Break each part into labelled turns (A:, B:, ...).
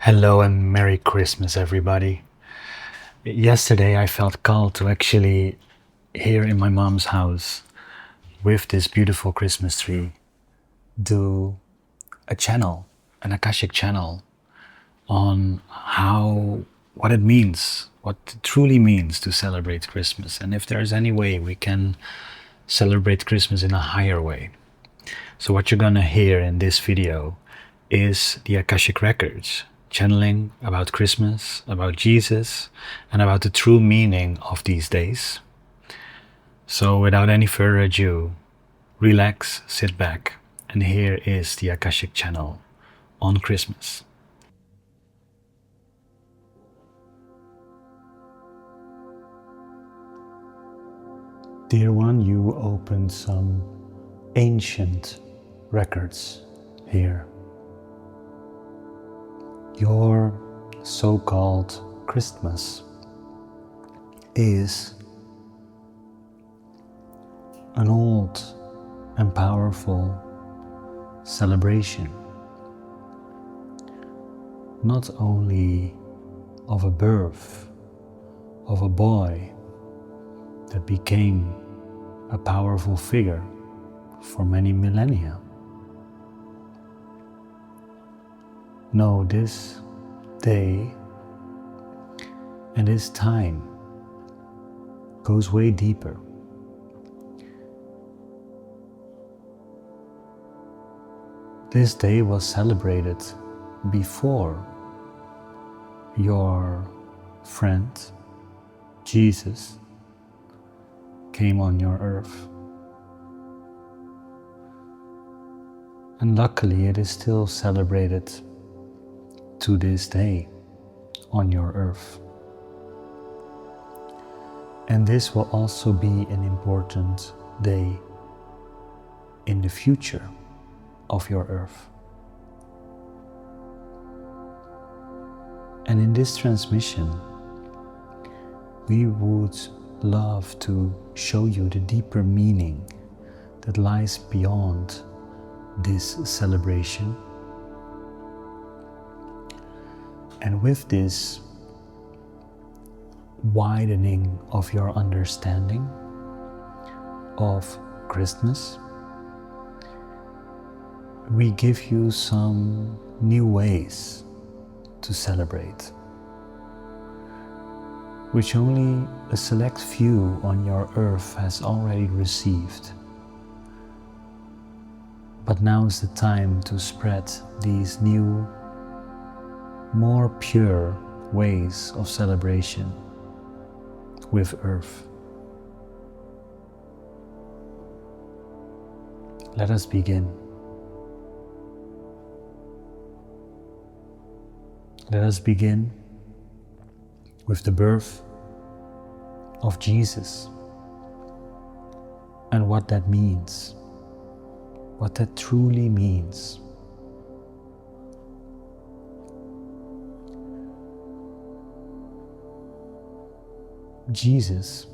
A: Hello and Merry Christmas, everybody. Yesterday I felt called to actually, here in my mom's house, with this beautiful Christmas tree, do a channel, an Akashic channel, on what it means, what it truly means to celebrate Christmas, and if there's any way we can celebrate Christmas in a higher way. So what you're gonna hear in this video is the Akashic Records, channeling about Christmas, about Jesus, and about the true meaning of these days. So without any further ado, relax, sit back, and here is the Akashic channel on Christmas. Dear one, you opened some ancient records here. Your so-called Christmas is an old and powerful celebration, not only of a birth of a boy that became a powerful figure for many millennia. No, this day and this time goes way deeper. This day was celebrated before your friend Jesus came on your earth. And luckily it is still celebrated to this day on your earth. And this will also be an important day in the future of your earth. And in this transmission, we would love to show you the deeper meaning that lies beyond this celebration. And with this widening of your understanding of Christmas, we give you some new ways to celebrate, which only a select few on your earth has already received. But now is the time to spread these new, more pure ways of celebration with Earth. Let us begin. Let us begin with the birth of Jesus and what that means, what that truly means. Jesus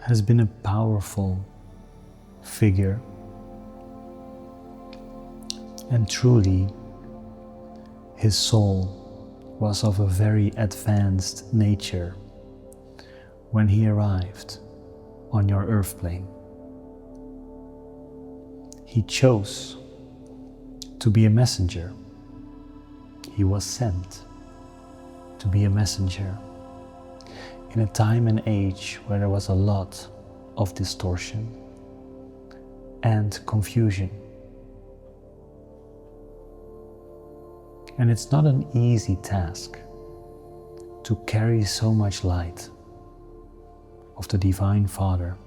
A: has been a powerful figure, and truly his soul was of a very advanced nature when he arrived on your earth plane. He chose to be a messenger. He was sent to be a messenger in a time and age where there was a lot of distortion and confusion. And it's not an easy task to carry so much light of the Divine Father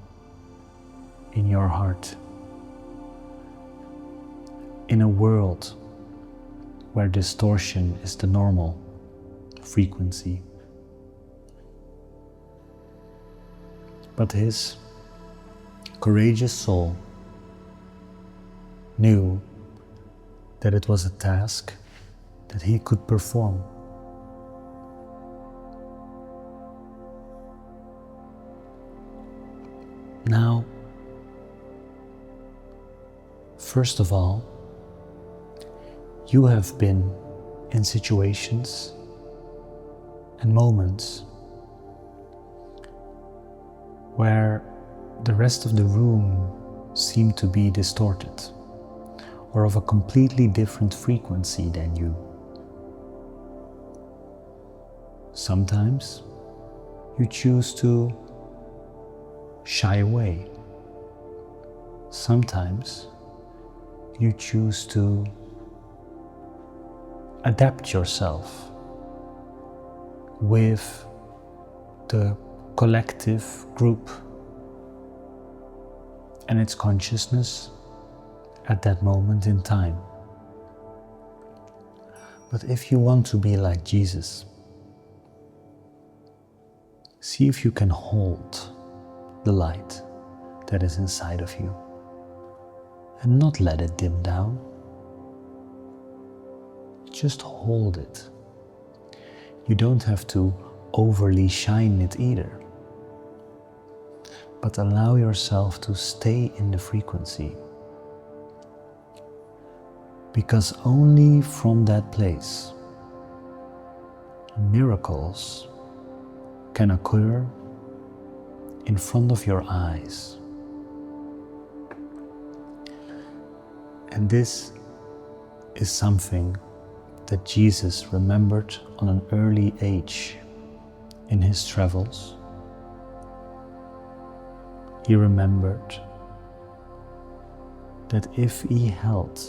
A: in your heart, in a world where distortion is the normal frequency. But his courageous soul knew that it was a task that he could perform. Now, first of all, you have been in situations and moments where the rest of the room seemed to be distorted or of a completely different frequency than you. Sometimes you choose to shy away. Sometimes you choose to adapt yourself with the collective group and its consciousness at that moment in time. But if you want to be like Jesus, see if you can hold the light that is inside of you and not let it dim down. Just hold it. You don't have to overly shine it either, but allow yourself to stay in the frequency, because only from that place miracles can occur in front of your eyes. And this is something that Jesus remembered on an early age in his travels. He remembered that if he held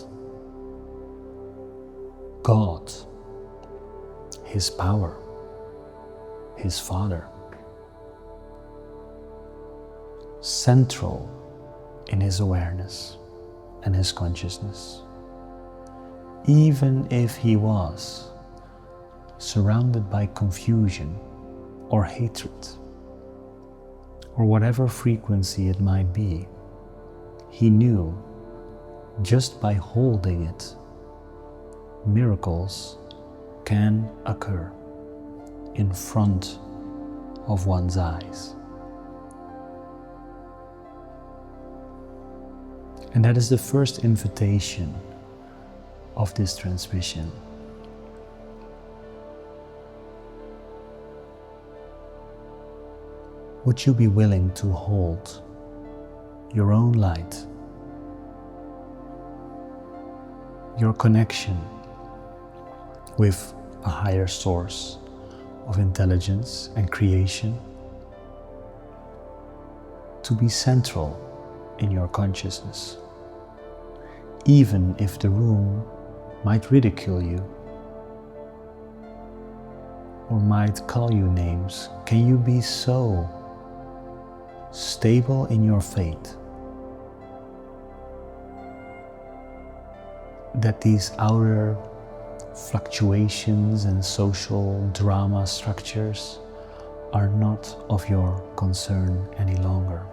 A: God, his power, his Father, central in his awareness and his consciousness, even if he was surrounded by confusion or hatred or whatever frequency it might be, he knew just by holding it, miracles can occur in front of one's eyes. And that is the first invitation of this transmission. Would you be willing to hold your own light, your connection with a higher source of intelligence and creation, to be central in your consciousness, even if the room might ridicule you or might call you names? Can you be so stable in your faith that these outer fluctuations and social drama structures are not of your concern any longer?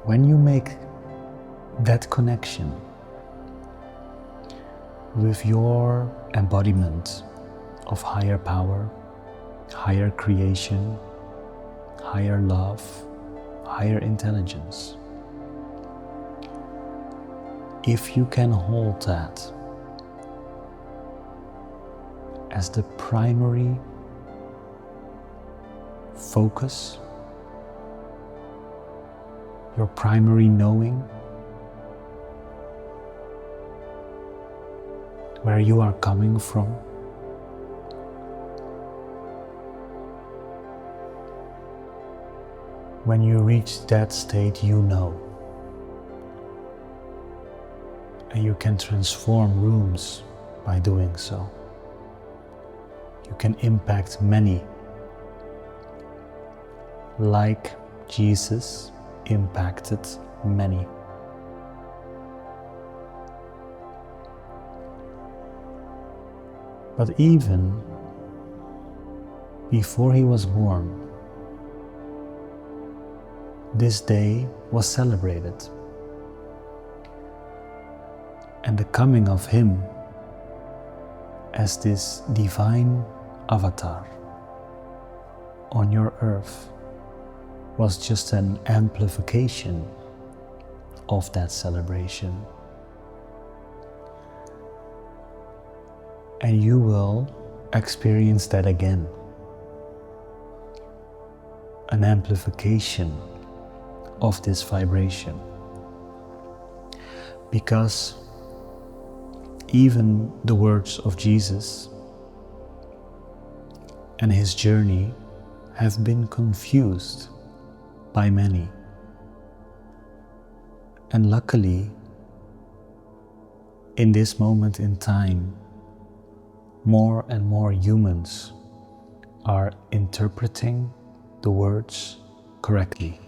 A: When you make that connection with your embodiment of higher power, higher creation, higher love, higher intelligence, if you can hold that as the primary focus, your primary knowing, where you are coming from, when you reach that state, you know, and you can transform rooms by doing so. You can impact many, like Jesus impacted many. But even before he was born, this day was celebrated, and the coming of him as this divine avatar on your earth was just an amplification of that celebration. And you will experience that again. An amplification of this vibration. Because even the words of Jesus and his journey have been confused by many. And luckily, in this moment in time, more and more humans are interpreting the words correctly.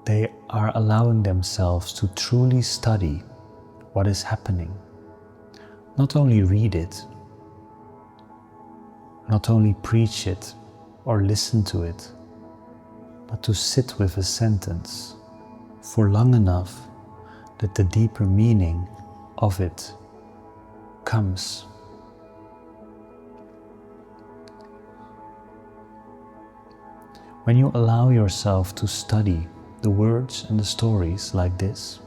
A: They are allowing themselves to truly study what is happening. Not only read it, not only preach it or listen to it, but to sit with a sentence for long enough that the deeper meaning of it comes. When you allow yourself to study the words and the stories like this,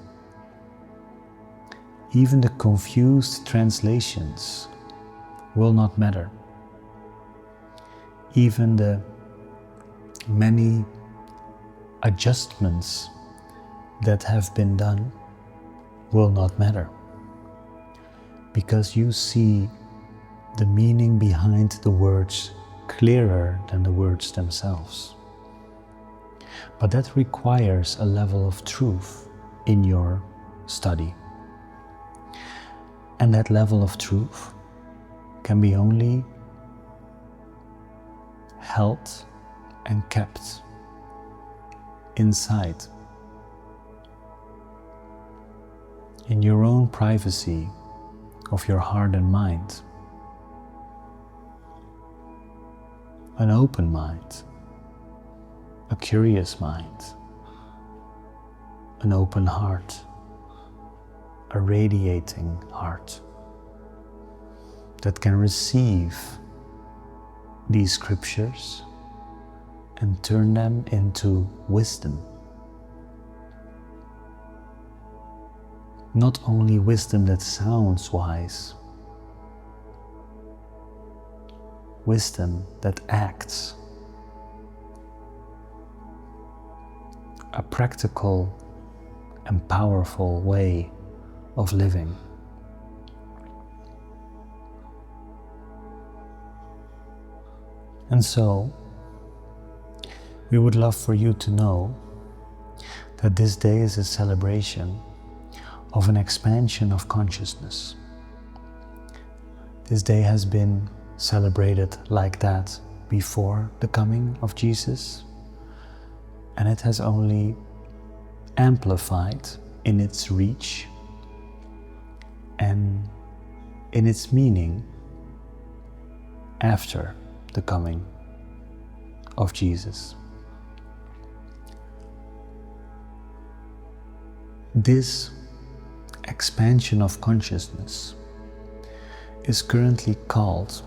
A: even the confused translations will not matter. Even the many adjustments that have been done will not matter, because you see the meaning behind the words clearer than the words themselves. But that requires a level of truth in your study. And that level of truth can be only held and kept inside, in your own privacy of your heart and mind. An open mind, a curious mind, an open heart, a radiating heart that can receive these scriptures and turn them into wisdom. Not only wisdom that sounds wise, wisdom that acts. A practical and powerful way of living. And so, we would love for you to know that this day is a celebration of an expansion of consciousness. This day has been celebrated like that before the coming of Jesus, and it has only amplified in its reach and in its meaning after the coming of Jesus. This expansion of consciousness is currently called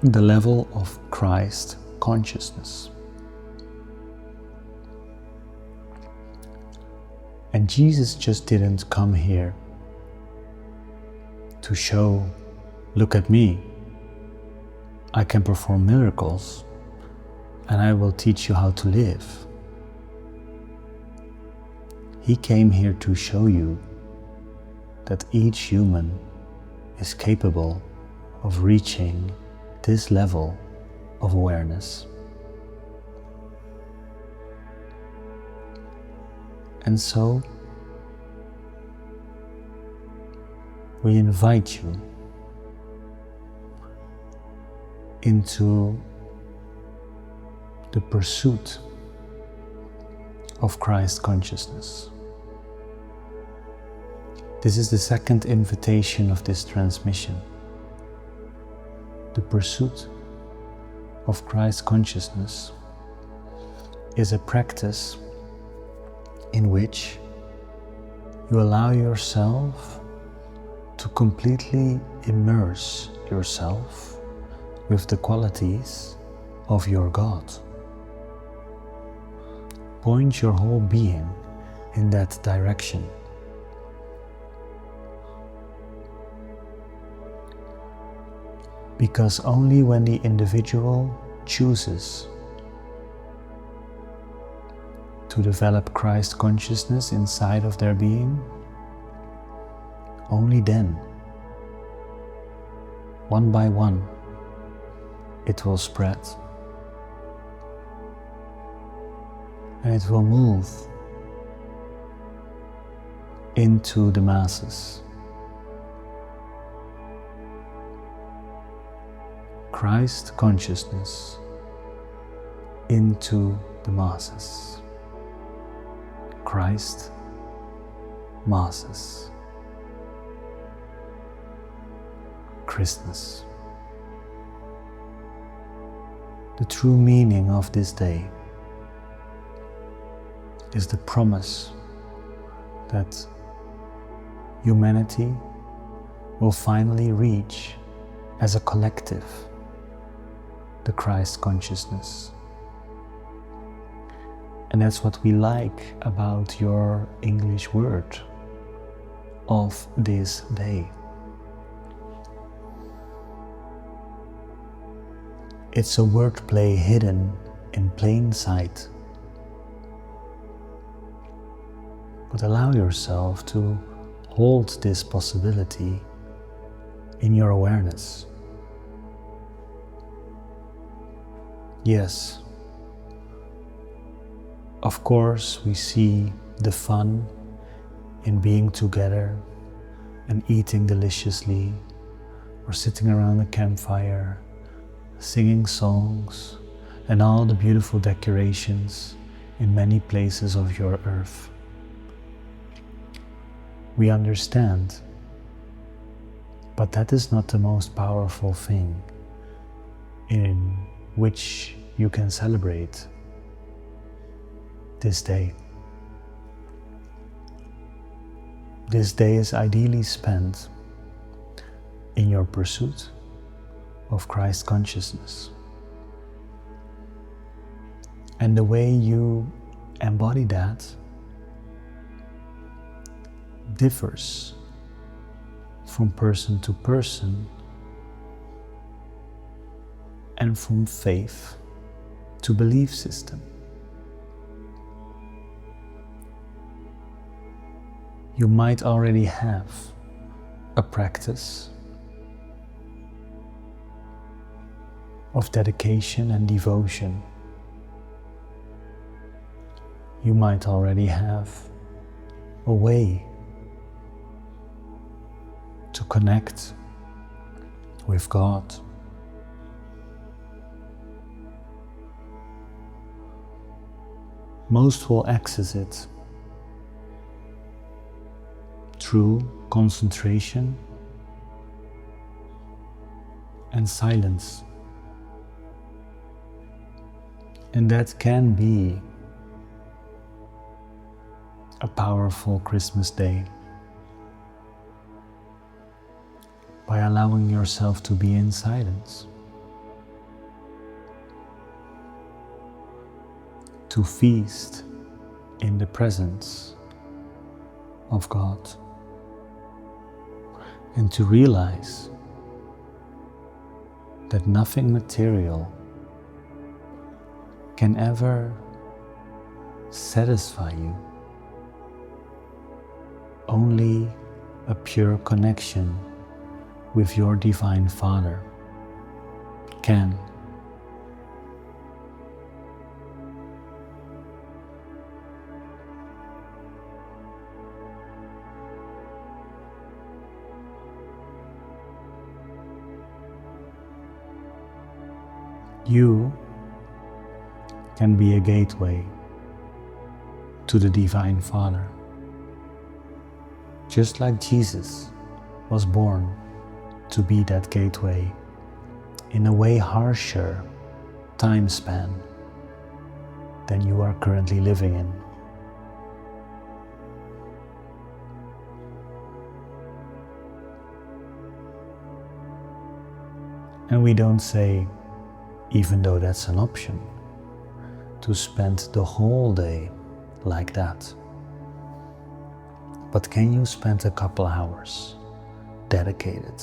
A: the level of Christ consciousness. And Jesus just didn't come here to show, look at me, I can perform miracles and I will teach you how to live. He came here to show you that each human is capable of reaching this level of awareness. And so, we invite you into the pursuit of Christ consciousness. This is the second invitation of this transmission. The pursuit of Christ consciousness is a practice in which you allow yourself to completely immerse yourself with the qualities of your God. point your whole being in that direction. Because only when the individual chooses to develop Christ consciousness inside of their being, only then, one by one, it will spread. And it will move into the masses. Christ consciousness into the masses. Christ masses. Christmas. The true meaning of this day is the promise that humanity will finally reach as a collective the Christ consciousness. And that's what we like about your English word of this day. It's a wordplay hidden in plain sight. But allow yourself to hold this possibility in your awareness. Yes, of course we see the fun in being together and eating deliciously, or sitting around a campfire, singing songs, and all the beautiful decorations in many places of your earth. We understand, but that is not the most powerful thing in which you can celebrate this day. This day is ideally spent in your pursuit of Christ consciousness. And the way you embody that differs from person to person and from faith to belief system. You might already have a practice of dedication and devotion. You might already have a way to connect with God. Most will access it through concentration and silence. And that can be a powerful Christmas day. By allowing yourself to be in silence, to feast in the presence of God, and to realize that nothing material can ever satisfy you. Only a pure connection with your Divine Father can. You can be a gateway to the Divine Father, just like Jesus was born to be that gateway in a way harsher time span than you are currently living in. And we don't say, even though that's an option, to spend the whole day like that. But can you spend a couple hours dedicated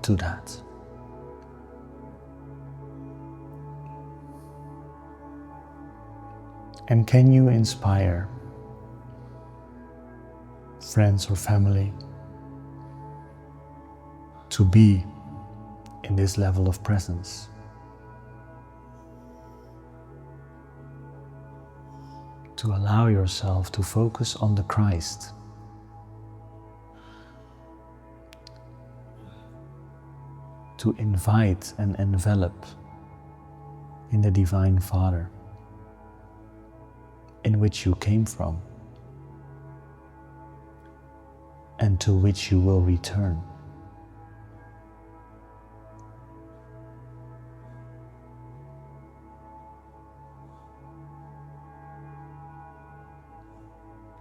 A: to that? And can you inspire friends or family to be in this level of presence? To allow yourself to focus on the Christ. To invite and envelop in the Divine Father in which you came from and to which you will return.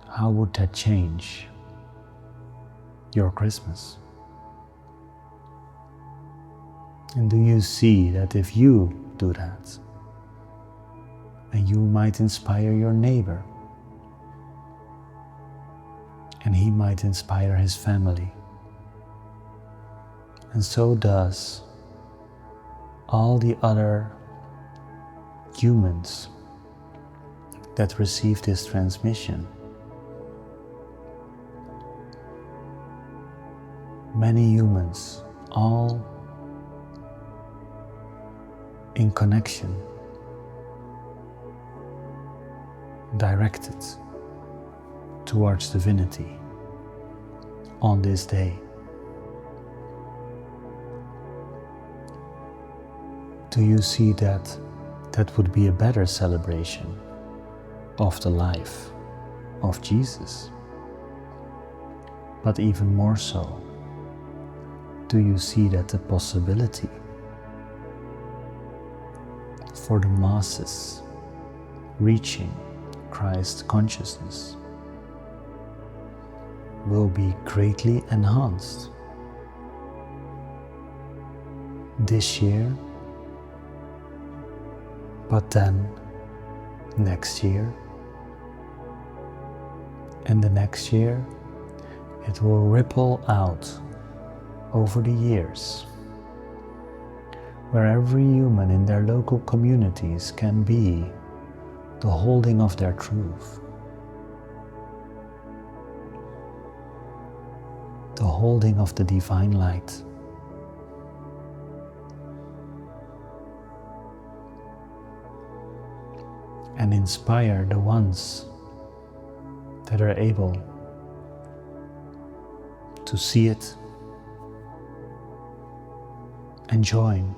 A: How would that change your Christmas? And do you see that if you do that, and you might inspire your neighbor, and he might inspire his family, and so does all the other humans that receive this transmission. Many humans, all in connection, directed towards divinity on this day. Do you see that that would be a better celebration of the life of Jesus? But even more so, do you see that the possibility for the masses reaching Christ consciousness will be greatly enhanced this year, but then next year, and the next year it will ripple out over the years, where every human in their local communities can be the holding of their truth, the holding of the divine light. And inspire the ones that are able to see it and join.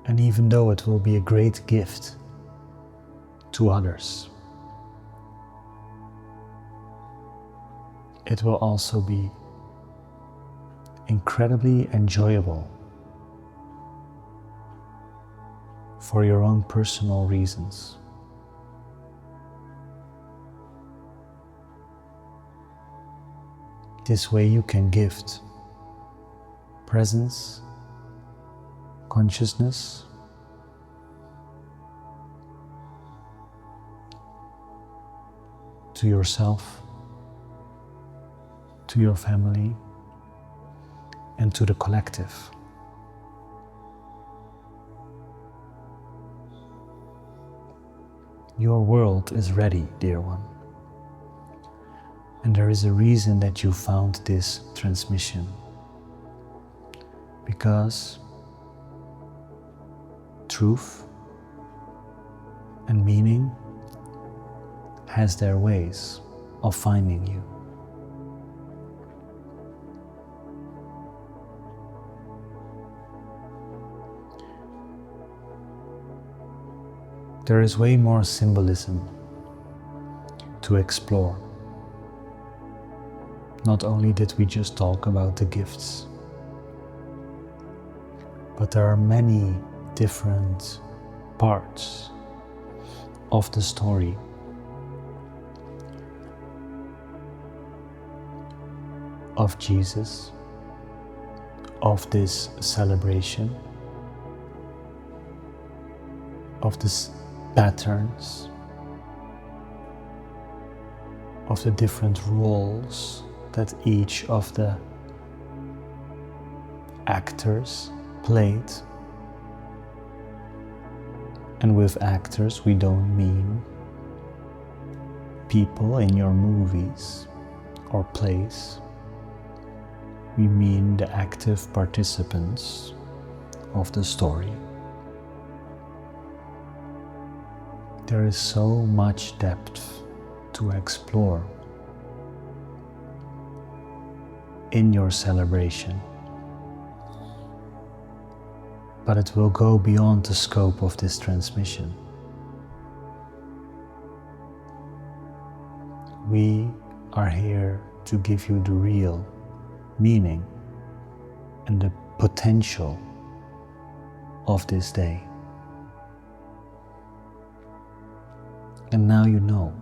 A: And even though it will be a great gift to others, it will also be incredibly enjoyable for your own personal reasons. This way you can gift presence, consciousness, to yourself, to your family, and to the collective. Your world is ready, dear one. And there is a reason that you found this transmission. Because truth and meaning has their ways of finding you. There is way more symbolism to explore. Not only did we just talk about the gifts, but there are many different parts of the story of Jesus, of this celebration, of these patterns, of the different roles that each of the actors played. And with actors, we don't mean people in your movies or plays. We mean the active participants of the story. There is so much depth to explore in your celebration, but it will go beyond the scope of this transmission. We are here to give you the real meaning and the potential of this day. And now you know.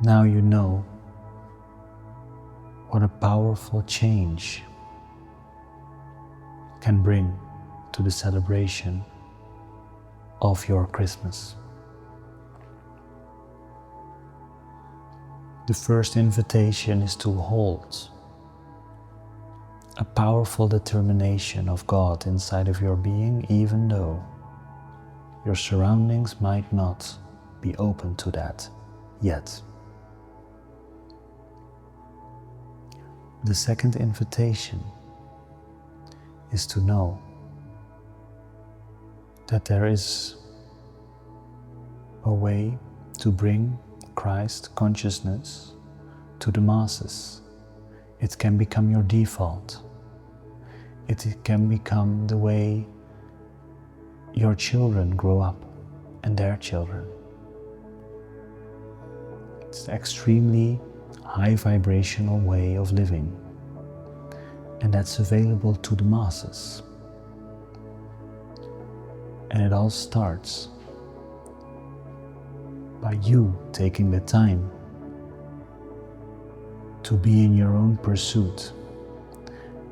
A: Now you know what a powerful change can bring to the celebration of your Christmas. The first invitation is to hold a powerful determination of God inside of your being, even though your surroundings might not be open to that yet. The second invitation is to know that there is a way to bring Christ consciousness to the masses. It can become your default. It can become the way your children grow up and their children. It's an extremely high vibrational way of living, and that's available to the masses. And it all starts by you taking the time to be in your own pursuit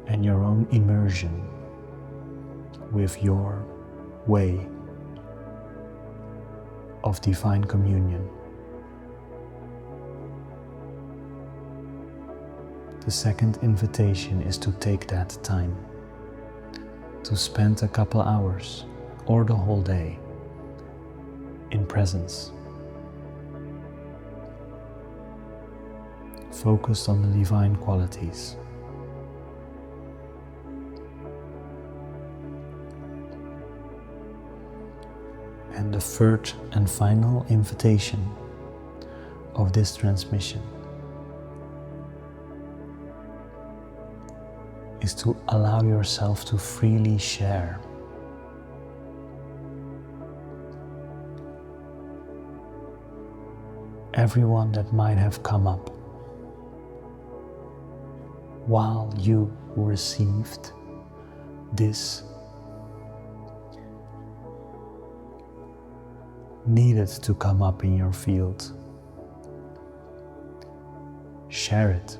A: and your own immersion with your way of divine communion. The second invitation is to take that time to spend a couple hours or the whole day in presence, focused on the divine qualities. And the third and final invitation of this transmission is to allow yourself to freely share everyone that might have come up while you received this needed to come up in your field. Share it.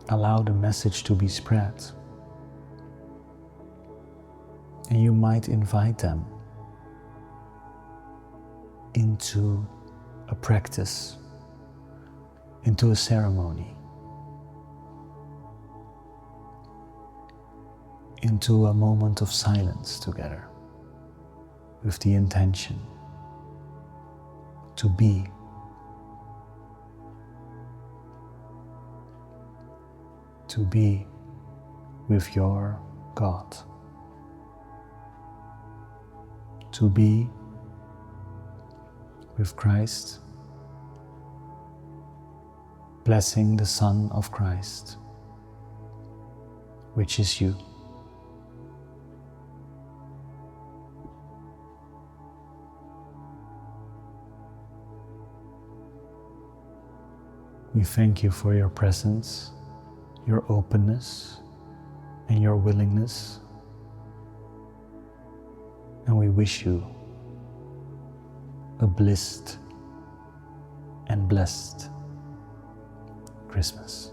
A: Allow the message to be spread. And you might invite them into a practice, into a ceremony, into a moment of silence together, with the intention to be with your God, to be with Christ, blessing the Son of Christ, which is you. We thank you for your presence, your openness, and your willingness. And we wish you a blissed and blessed Christmas.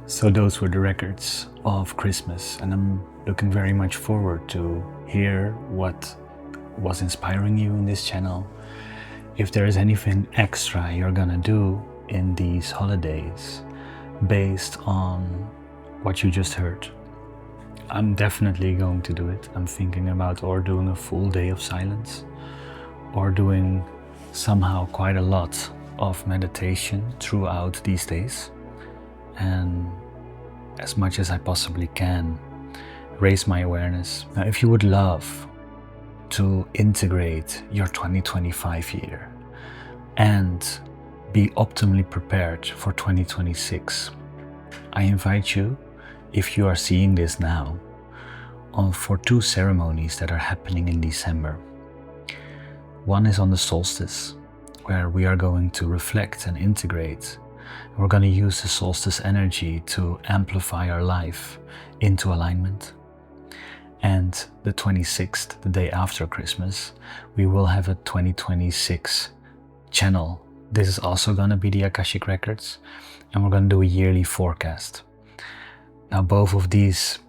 A: So those were the records of Christmas, and I'm looking very much forward to hear what was inspiring you in this channel. If there is anything extra you're gonna do in these holidays based on what you just heard, I'm definitely going to do it. I'm thinking about or doing a full day of silence or doing somehow quite a lot of meditation throughout these days, and as much as I possibly can raise my awareness. Now, if you would love to integrate your 2025 year and be optimally prepared for 2026, I invite you, if you are seeing this now, for 2 ceremonies that are happening in December. One is on the solstice, where we are going to reflect and integrate. We're going to use the solstice energy to amplify our life into alignment. And the 26th, the day after Christmas, we will have a 2026 channel. This is also going to be the Akashic Records, and we're going to do a yearly forecast. Now, both of these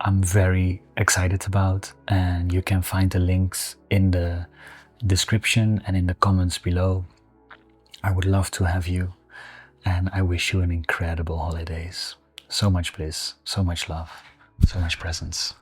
A: I'm very excited about, and you can find the links in the description and in the comments below. I would love to have you, and I wish you an incredible holidays. So much bliss, so much love, so much presence.